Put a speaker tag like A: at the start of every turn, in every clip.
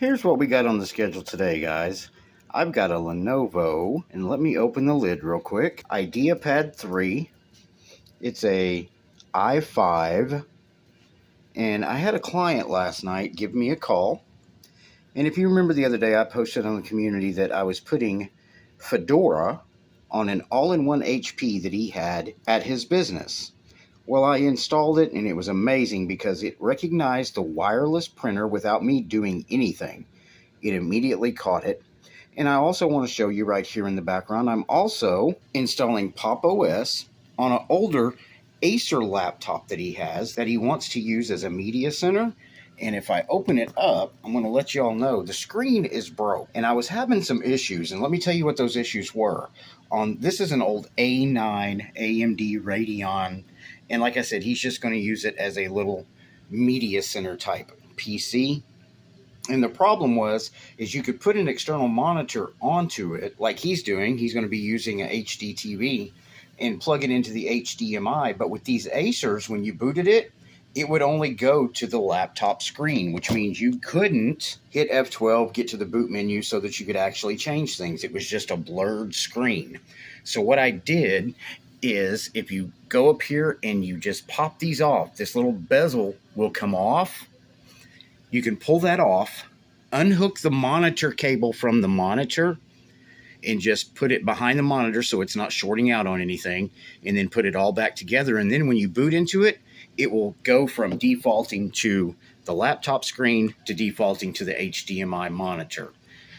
A: Here's what we got on the schedule today, guys. I've got a Lenovo, and let me open the lid real quick. IdeaPad 3. It's a i5, and I had a client last night give me a call. And if you remember the other day, I posted on the community that I was putting Fedora on an all-in-one HP that he had at his business. Well, I installed it, and it was amazing because it recognized the wireless printer without me doing anything. It immediately caught it. And I also want to show you right here in the background, I'm also installing Pop! OS on an older Acer laptop that he has that he wants to use as a media center. And if I open it up, I'm going to let you all know the screen is broke. And I was having some issues, and let me tell you what those issues were. This is an old A9 AMD Radeon, and like I said, he's just going to use it as a little media center type PC. And the problem is you could put an external monitor onto it like he's doing. He's going to be using an HD TV and plug it into the HDMI. But with these Acers, when you booted it, it would only go to the laptop screen, which means you couldn't hit F12, get to the boot menu so that you could actually change things. It was just a blurred screen. So what I did is if you go up here and you just pop these off, this little bezel will come off. You can pull that off, unhook the monitor cable from the monitor, and just put it behind the monitor so it's not shorting out on anything, and then put it all back together. And then when you boot into it, it will go from defaulting to the laptop screen to defaulting to the HDMI monitor.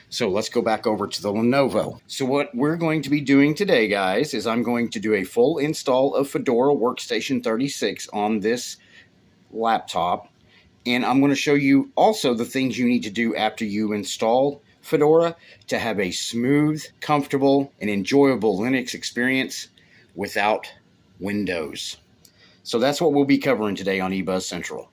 A: So let's go back over to the Lenovo. So what we're going to be doing today, guys, is I'm going to do a full install of Fedora Workstation 36 on this laptop. And I'm going to show you also the things you need to do after you install Fedora to have a smooth, comfortable, and enjoyable Linux experience without Windows. So that's what we'll be covering today on eBuzz Central.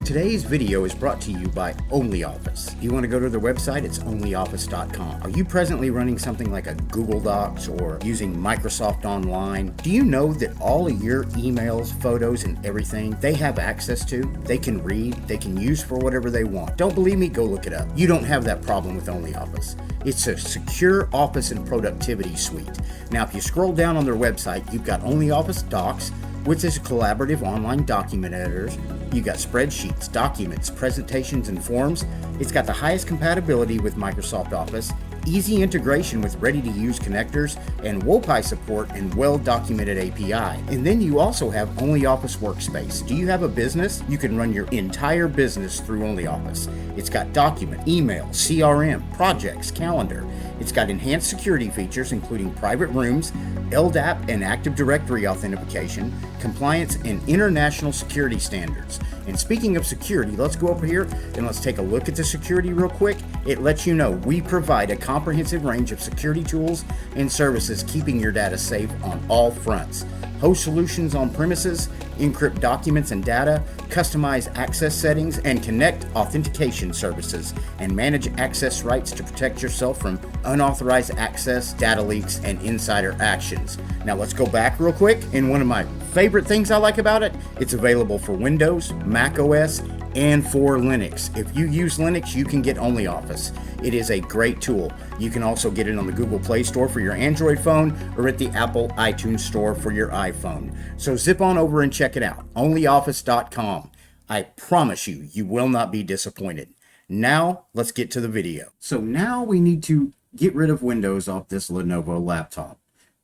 A: Today's video is brought to you by OnlyOffice. If you want to go to their website, it's onlyoffice.com. Are you presently running something like a Google Docs or using Microsoft Online? Do you know that all of your emails, photos, and everything they have access to, they can read, they can use for whatever they want? Don't believe me? Go look it up. You don't have that problem with OnlyOffice. It's a secure office and productivity suite. Now, if you scroll down on their website, you've got OnlyOffice Docs, which is a collaborative online document editor. You've got spreadsheets, documents, presentations, and forms. It's got the highest compatibility with Microsoft Office, easy integration with ready-to-use connectors, and WOPI support and well-documented API. And then you also have OnlyOffice Workspace. Do you have a business? You can run your entire business through OnlyOffice. It's got document, email, CRM, projects, calendar. It's got enhanced security features, including private rooms, LDAP and Active Directory authentication, compliance, and international security standards. And speaking of security, let's go over here and let's take a look at the security real quick. It lets you know we provide a comprehensive range of security tools and services, keeping your data safe on all fronts. Host solutions on premises, encrypt documents and data, customize access settings, and connect authentication services, and manage access rights to protect yourself from unauthorized access, data leaks, and insider actions. Now let's go back real quick, and one of my favorite things I like about it, it's available for Windows, Mac OS, and for Linux. If you use Linux, you can get OnlyOffice. It is a great tool. You can also get it on the Google Play Store for your Android phone or at the Apple iTunes Store for your iPhone. So zip on over and check it out, onlyoffice.com. I promise you, you will not be disappointed. Now, let's get to the video. So now we need to get rid of Windows off this Lenovo laptop.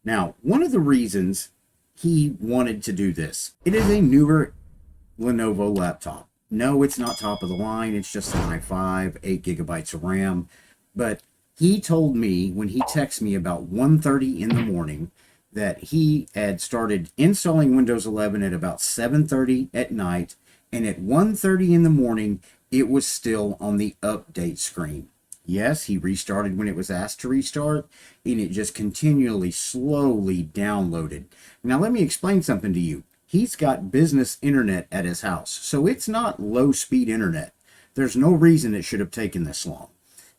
A: Now, one of the reasons he wanted to do this, it is a newer Lenovo laptop. No, it's not top of the line. It's just an i5, 8 gigabytes of RAM. But he told me when he texted me about 1:30 in the morning that he had started installing Windows 11 at about 7:30 at night. And at 1:30 in the morning, it was still on the update screen. Yes, he restarted when it was asked to restart, and it just continually, slowly downloaded. Now, let me explain something to you. He's got business internet at his house, so it's not low-speed internet. There's no reason it should have taken this long.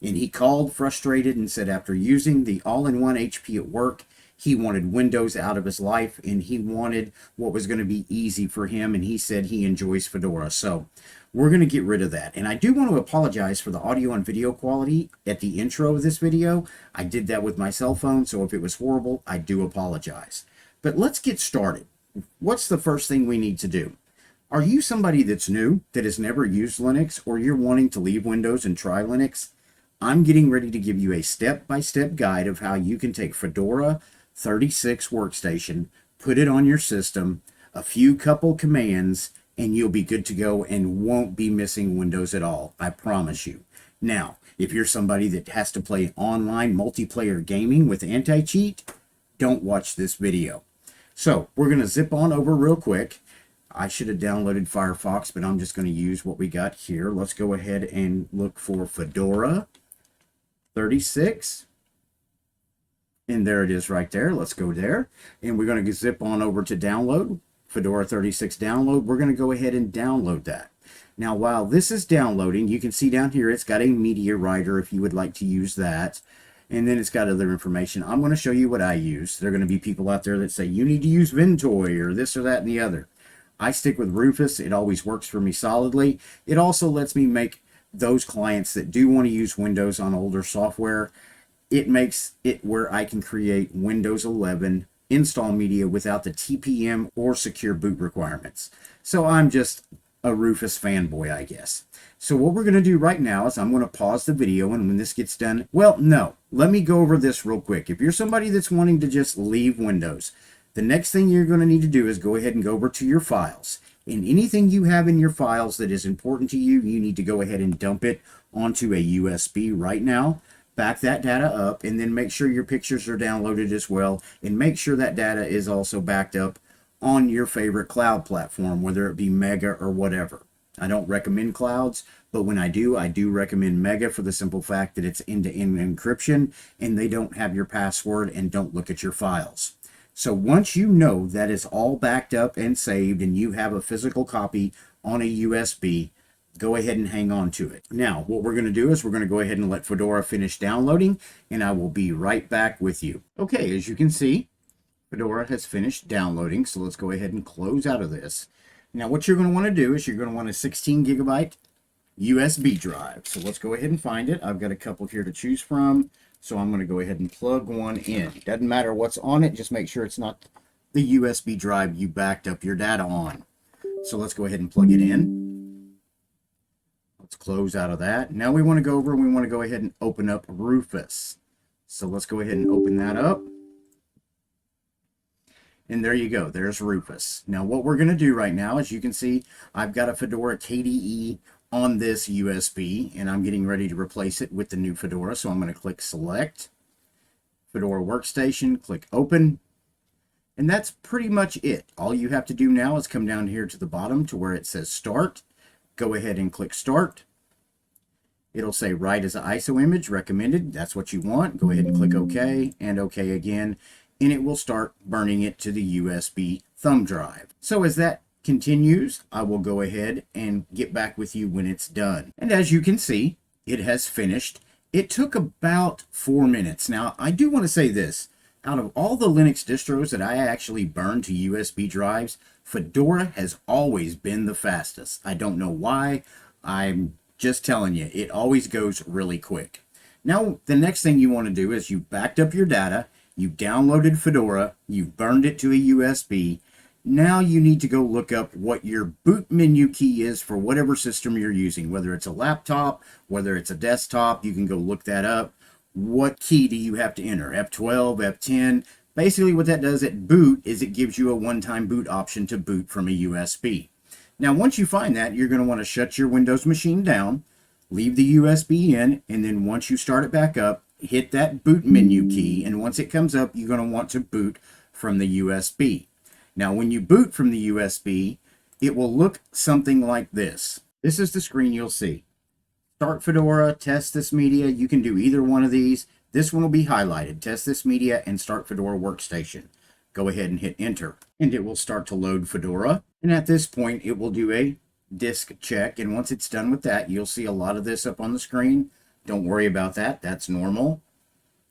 A: And he called frustrated and said after using the all-in-one HP at work, He wanted Windows out of his life, and he wanted what was going to be easy for him, and he said he enjoys Fedora. So we're going to get rid of that. And I do want to apologize for the audio and video quality at the intro of this video. I did that with my cell phone, so if it was horrible, I do apologize. But let's get started. What's the first thing we need to do? Are you somebody that's new, that has never used Linux, or you're wanting to leave Windows and try Linux? I'm getting ready to give you a step-by-step guide of how you can take Fedora 36 Workstation, put it on your system, a few couple commands, and you'll be good to go and won't be missing Windows at all. I promise you. Now, if you're somebody that has to play online multiplayer gaming with anti-cheat, don't watch this video. So we're going to zip on over real quick. I should have downloaded Firefox, but I'm just going to use what we got here. Let's go ahead and look for Fedora 36. And there it is right there. Let's go there. And we're going to zip on over to download. Fedora 36 download. We're going to go ahead and download that. Now, while this is downloading, you can see down here it's got a media writer if you would like to use that. And then it's got other information. I'm going to show you what I use. There are going to be people out there that say you need to use Ventoy or this or that and the other. I stick with Rufus. It always works for me solidly. It also lets me make those clients that do want to use Windows on older software. It makes it where I can create Windows 11 install media without the TPM or secure boot requirements. So I'm just a Rufus fanboy, I guess. So what we're going to do right now is I'm going to pause the video, and when this gets done, well, no, let me go over this real quick. If you're somebody that's wanting to just leave Windows, the next thing you're going to need to do is go ahead and go over to your files. And anything you have in your files that is important to you, you need to go ahead and dump it onto a USB right now. Back that data up, and then make sure your pictures are downloaded as well, and make sure that data is also backed up on your favorite cloud platform, whether it be Mega or whatever. I don't recommend clouds, but when I do recommend Mega for the simple fact that it's end-to-end encryption, and they don't have your password and don't look at your files. So once you know that is all backed up and saved, and you have a physical copy on a USB, go ahead and hang on to it. Now, what we're going to do is we're going to go ahead and let Fedora finish downloading, and I will be right back with you. Okay, as you can see, Fedora has finished downloading, so let's go ahead and close out of this. Now, what you're going to want to do is you're going to want a 16 gigabyte USB drive. So let's go ahead and find it. I've got a couple here to choose from, so I'm going to go ahead and plug one in. Doesn't matter what's on it, just make sure it's not the USB drive you backed up your data on. So let's go ahead and plug it in. Let's close out of that. Now we want to go over and we want to go ahead and open up Rufus. So let's go ahead and open that up. And there you go. There's Rufus. Now what we're going to do right now, as you can see, I've got a Fedora KDE on this USB, and I'm getting ready to replace it with the new Fedora. So I'm going to click Select, Fedora Workstation, click Open. And that's pretty much it. All you have to do now is come down here to the bottom to where it says Start. Go ahead and click Start. It'll say Write as an ISO image, recommended. That's what you want. Go ahead and click OK, and OK again, and it will start burning it to the USB thumb drive. So as that continues, I will go ahead and get back with you when it's done. And as you can see, it has finished. It took about 4 minutes. Now, I do want to say this. Out of all the Linux distros that I actually burn to USB drives, Fedora has always been the fastest. I don't know why. I'm just telling you, it always goes really quick. Now, the next thing you want to do is you backed up your data, you downloaded Fedora, you burned it to a USB. Now you need to go look up what your boot menu key is for whatever system you're using, whether it's a laptop, whether it's a desktop. You can go look that up. What key do you have to enter? F12, F10. Basically what that does at boot is it gives you a one-time boot option to boot from a USB. Now once you find that, you're going to want to shut your Windows machine down, leave the USB in, and then once you start it back up, hit that boot menu key, and once it comes up, you're going to want to boot from the USB. Now when you boot from the USB, it will look something like this. This is the screen you'll see. Start Fedora, test this media. You can do either one of these. This one will be highlighted. Test this media and start Fedora Workstation. Go ahead and hit enter, and it will start to load Fedora. And at this point, it will do a disk check. And once it's done with that, you'll see a lot of this up on the screen. Don't worry about that. That's normal.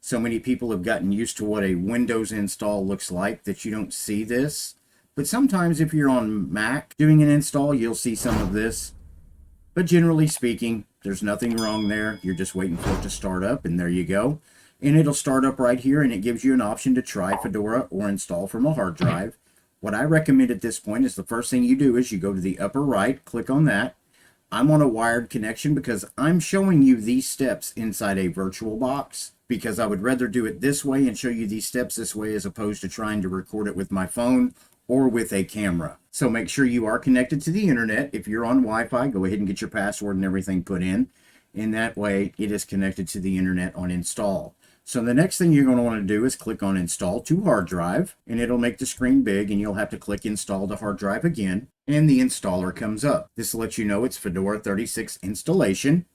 A: So many people have gotten used to what a Windows install looks like that you don't see this. But sometimes if you're on Mac doing an install, you'll see some of this. But generally speaking, there's nothing wrong there. You're just waiting for it to start up, and there you go. And it'll start up right here, and it gives you an option to try Fedora or install from a hard drive. What I recommend at this point is the first thing you do is you go to the upper right, click on that. I'm on a wired connection because I'm showing you these steps inside a virtual box, because I would rather do it this way and show you these steps this way as opposed to trying to record it with my phone or with a camera. So make sure you are connected to the internet. If you're on Wi-Fi, go ahead and get your password and everything put in. And that way it is connected to the internet on install. So the next thing you're going to want to do is click on install to hard drive, and it'll make the screen big, and you'll have to click install to hard drive again, and the installer comes up. This lets you know it's Fedora 36 installation.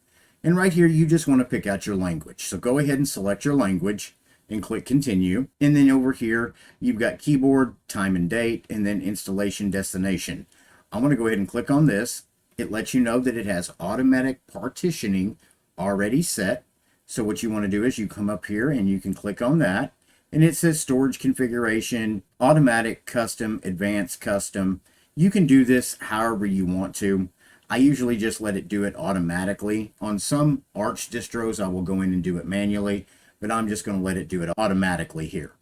A: And right here, you just want to pick out your language. So go ahead and select your language and click continue. And then over here, you've got keyboard, time and date, and then installation destination. I'm going to go ahead and click on this. It lets you know that it has automatic partitioning already set. So what you want to do is you come up here and you can click on that. And it says storage configuration, automatic, custom, advanced, custom. You can do this however you want to. I usually just let it do it automatically. On some Arch distros, I will go in and do it manually, but I'm just going to let it do it automatically here.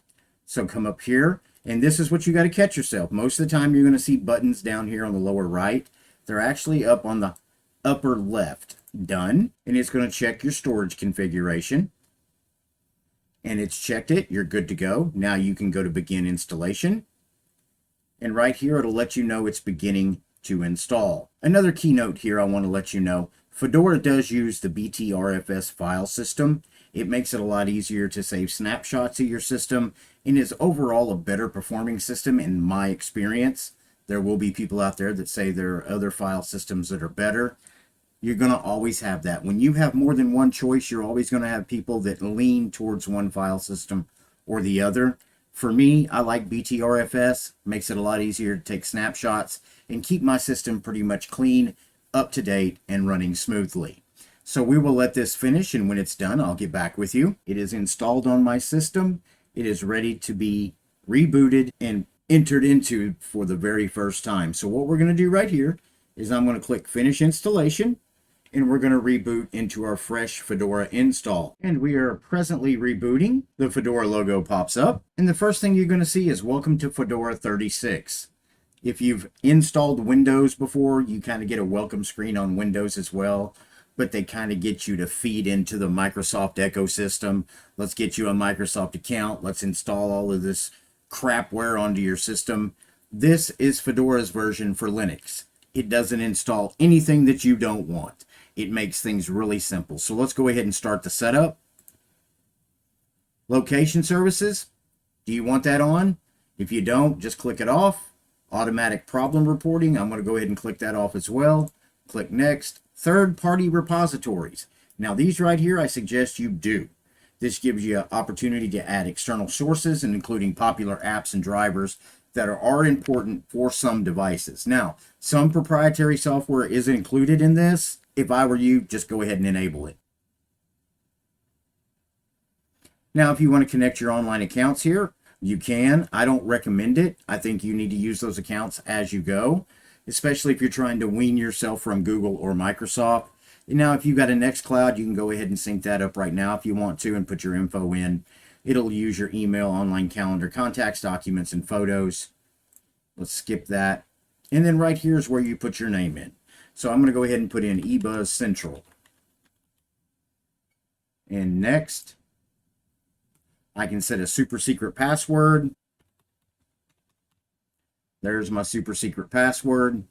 A: So come up here, and this is what you got to catch yourself. Most of the time, you're going to see buttons down here on the lower right. They're actually up on the upper left. Done. And it's going to check your storage configuration. And it's checked it. You're good to go. Now you can go to begin installation. And right here, it'll let you know it's beginning to install. Another keynote here I want to let you know, Fedora does use the BTRFS file system. It makes it a lot easier to save snapshots of your system and is overall a better performing system in my experience. There will be people out there that say there are other file systems that are better. You're going to always have that. When you have more than one choice, you're always going to have people that lean towards one file system or the other. For me, I like BTRFS. Makes it a lot easier to take snapshots and keep my system pretty much clean, up to date, and running smoothly. So we will let this finish, and when it's done, I'll get back with you. It is installed on my system. It is ready to be rebooted and entered into for the very first time. So what we're going to do right here is I'm going to click Finish Installation, and we're going to reboot into our fresh Fedora install. And we are presently rebooting. The Fedora logo pops up, and the first thing you're going to see is Welcome to Fedora 36. If you've installed Windows before, you kind of get a welcome screen on Windows as well, but they kind of get you to feed into the Microsoft ecosystem. Let's get you a Microsoft account. Let's install all of this crapware onto your system. This is Fedora's version for Linux. It doesn't install anything that you don't want. It makes things really simple. So let's go ahead and start the setup. Location services. Do you want that on? If you don't, just click it off. Automatic problem reporting. I'm going to go ahead and click that off as well. Click next. Third-party repositories. Now these right here, I suggest you do. This gives you an opportunity to add external sources and including popular apps and drivers that are important for some devices. Now, some proprietary software is included in this. If I were you, just go ahead and enable it. Now, if you want to connect your online accounts here, you can. I don't recommend it. I think you need to use those accounts as you go, especially if you're trying to wean yourself from Google or Microsoft. Now, if you've got a Nextcloud, you can go ahead and sync that up right now if you want to and put your info in. It'll use your email, online calendar, contacts, documents, and photos. Let's skip that. And then right here is where you put your name in. So I'm going to go ahead and put in eBuzz Central. And next, I can set a super secret password. There's my super secret password.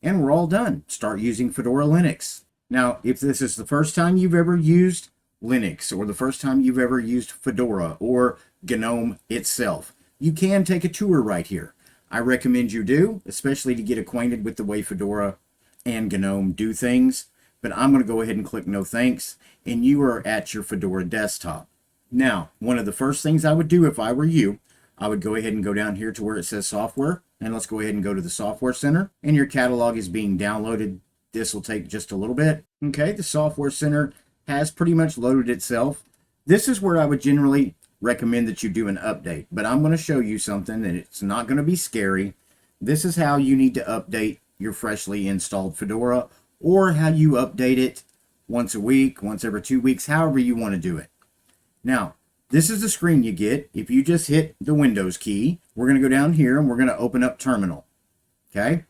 A: And we're all done. Start using Fedora Linux. Now, if this is the first time you've ever used Linux or the first time you've ever used Fedora or GNOME itself, you can take a tour right here. I recommend you do, especially to get acquainted with the way Fedora and GNOME do things. But I'm going to go ahead and click no thanks, and you are at your Fedora desktop. Now, one of the first things I would do if I were you, I would go ahead and go down here to where it says software, and let's go ahead and go to the Software Center, and your catalog is being downloaded. This will take just a little bit. Okay, the Software Center has pretty much loaded itself. This is where I would generally recommend that you do an update, but I'm going to show you something that it's not going to be scary. This is how you need to update your freshly installed Fedora, or how you update it once a week, once every 2 weeks, however you want to do it. Now, this is the screen you get if you just hit the Windows key. We're going to go down here and we're going to open up Terminal. Okay?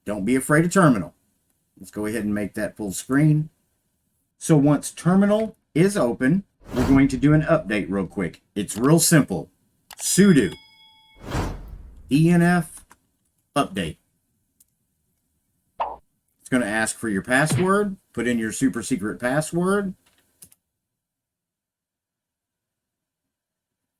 A: Don't be afraid of Terminal. Let's go ahead and make that full screen. So once Terminal is open, we're going to do an update real quick. It's real simple. Sudo DNF update. It's going to ask for your password. Put in your super secret password.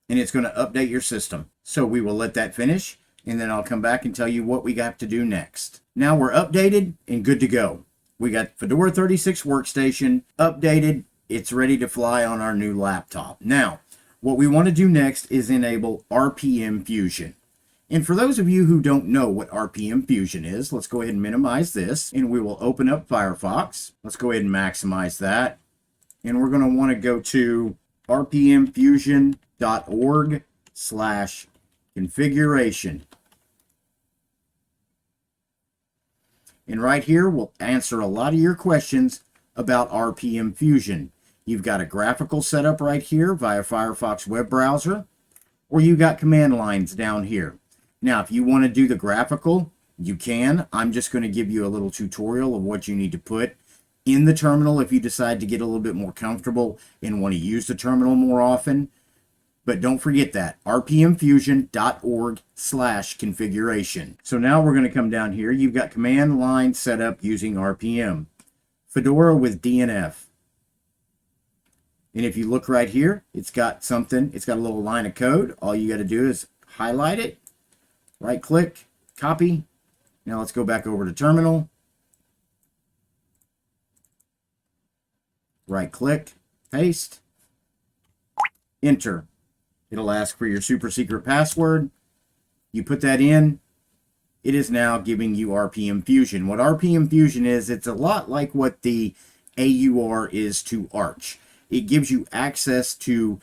A: And it's going to update your system. So we will let that finish, and then I'll come back and tell you what we got to do next. Now we're updated and good to go. We got Fedora 36 Workstation updated. It's ready to fly on our new laptop. Now, what we want to do next is enable RPM Fusion. And for those of you who don't know what RPM Fusion is, let's go ahead and minimize this, and we will open up Firefox. Let's go ahead and maximize that. And we're going to want to go to rpmfusion.org/configuration. And right here, we'll answer a lot of your questions about RPM Fusion. You've got a graphical setup right here via Firefox web browser, or you got command lines down here. Now, if you want to do the graphical, you can. I'm just going to give you a little tutorial of what you need to put in the terminal if you decide to get a little bit more comfortable and want to use the terminal more often. But don't forget that, rpmfusion.org/configuration. So now we're going to come down here. You've got command line set up using RPM. Fedora with DNF. And if you look right here, it's got something. It's got a little line of code. All you got to do is highlight it, right click, copy. Now let's go back over to terminal. Right click, paste, enter. It'll ask for your super secret password. You put that in. It is now giving you RPM Fusion. What RPM Fusion is, it's a lot like what the AUR is to Arch. It gives you access to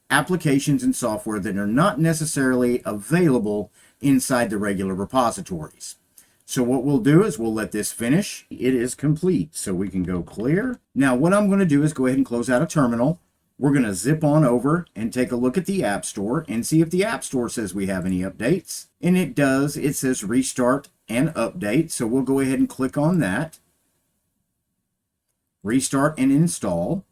A: applications and software that are not necessarily available inside the regular repositories. So what we'll do is we'll let this finish. It is complete, so we can go clear. Now what I'm going to do is go ahead and close out a terminal. We're going to zip on over and take a look at the App Store and see if the App Store says we have any updates. And it does. It says restart and update, so we'll go ahead and click on that. Restart and install.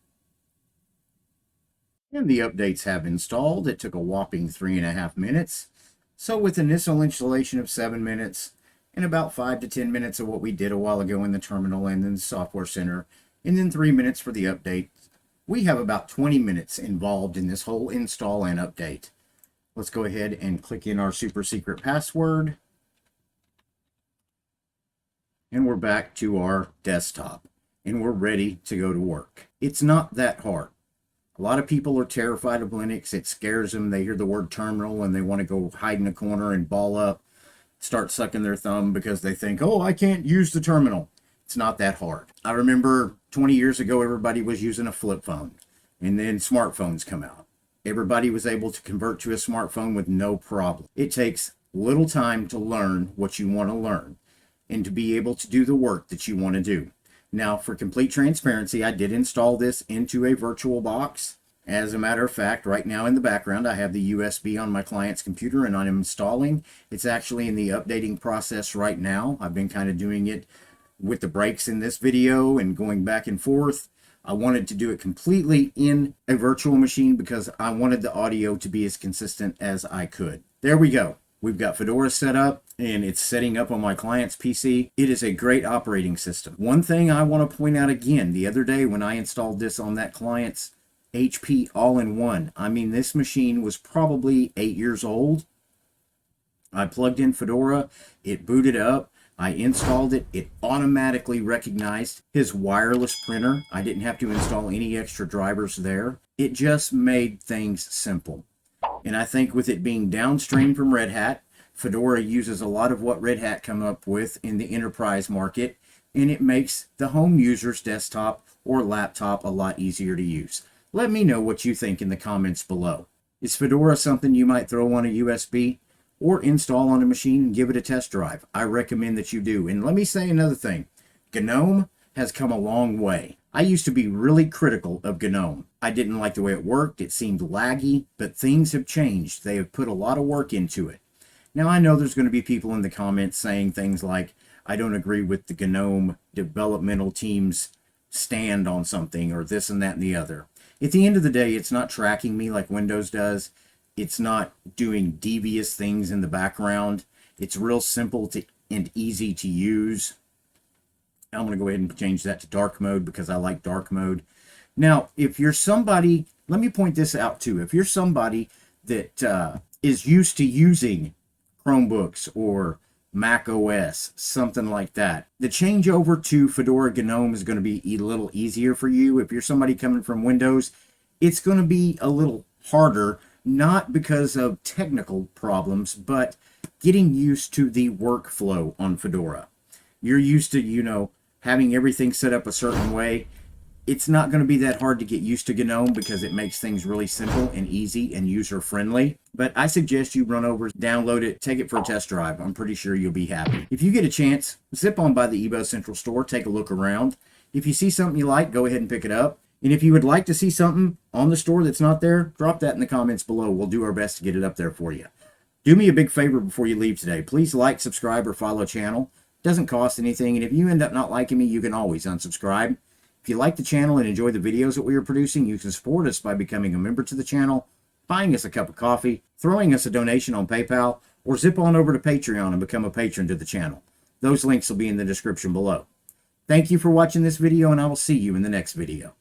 A: And the updates have installed. It took a whopping 3.5 minutes. So with an initial installation of 7 minutes and about 5 to 10 minutes of what we did a while ago in the terminal and then the Software Center, and then 3 minutes for the update, we have about 20 minutes involved in this whole install and update. Let's go ahead and click in our super secret password. And we're back to our desktop. And we're ready to go to work. It's not that hard. A lot of people are terrified of Linux. It scares them. They hear the word terminal and they want to go hide in a corner and ball up, start sucking their thumb because they think, oh, I can't use the terminal. It's not that hard. I remember 20 years ago, everybody was using a flip phone, and then smartphones come out. Everybody was able to convert to a smartphone with no problem. It takes little time to learn what you want to learn and to be able to do the work that you want to do. Now, for complete transparency, I did install this into a virtual box. As a matter of fact, right now in the background, I have the USB on my client's computer and I'm installing. It's actually in the updating process right now. I've been kind of doing it with the breaks in this video and going back and forth. I wanted to do it completely in a virtual machine because I wanted the audio to be as consistent as I could. There we go. We've got Fedora set up and it's setting up on my client's PC. It is a great operating system. One thing I want to point out again, the other day when I installed this on that client's HP all-in-one, I mean, this machine was probably 8 years old. I plugged in Fedora, it booted up, I installed it, it automatically recognized his wireless printer. I didn't have to install any extra drivers there. It just made things simple. And I think with it being downstream from Red Hat, Fedora uses a lot of what Red Hat come up with in the enterprise market, and it makes the home user's desktop or laptop a lot easier to use. Let me know what you think in the comments below. Is Fedora something you might throw on a USB or install on a machine and give it a test drive? I recommend that you do. And let me say another thing. GNOME has come a long way. I used to be really critical of GNOME. I didn't like the way it worked. It seemed laggy, but things have changed. They have put a lot of work into it. Now, I know there's going to be people in the comments saying things like, I don't agree with the GNOME developmental team's stand on something, or this and that and the other. At the end of the day, it's not tracking me like Windows does. It's not doing devious things in the background. It's real simple and easy to use. I'm going to go ahead and change that to dark mode because I like dark mode. Now, if you're somebody, let me point this out too. If you're somebody that is used to using Chromebooks or Mac OS, something like that, the change over to Fedora GNOME is going to be a little easier for you. If you're somebody coming from Windows, it's going to be a little harder, not because of technical problems, but getting used to the workflow on Fedora. You're used to, having everything set up a certain way. It's not going to be that hard to get used to GNOME because it makes things really simple and easy and user-friendly. But I suggest you run over, download it, take it for a test drive. I'm pretty sure you'll be happy. If you get a chance, zip on by the eBuzz Central store, take a look around. If you see something you like, go ahead and pick it up. And if you would like to see something on the store that's not there, drop that in the comments below. We'll do our best to get it up there for you. Do me a big favor before you leave today. Please like, subscribe, or follow the channel. Doesn't cost anything, and if you end up not liking me, you can always unsubscribe. If you like the channel and enjoy the videos that we are producing, you can support us by becoming a member to the channel, buying us a cup of coffee, throwing us a donation on PayPal, or zip on over to Patreon and become a patron to the channel. Those links will be in the description below. Thank you for watching this video, and I will see you in the next video.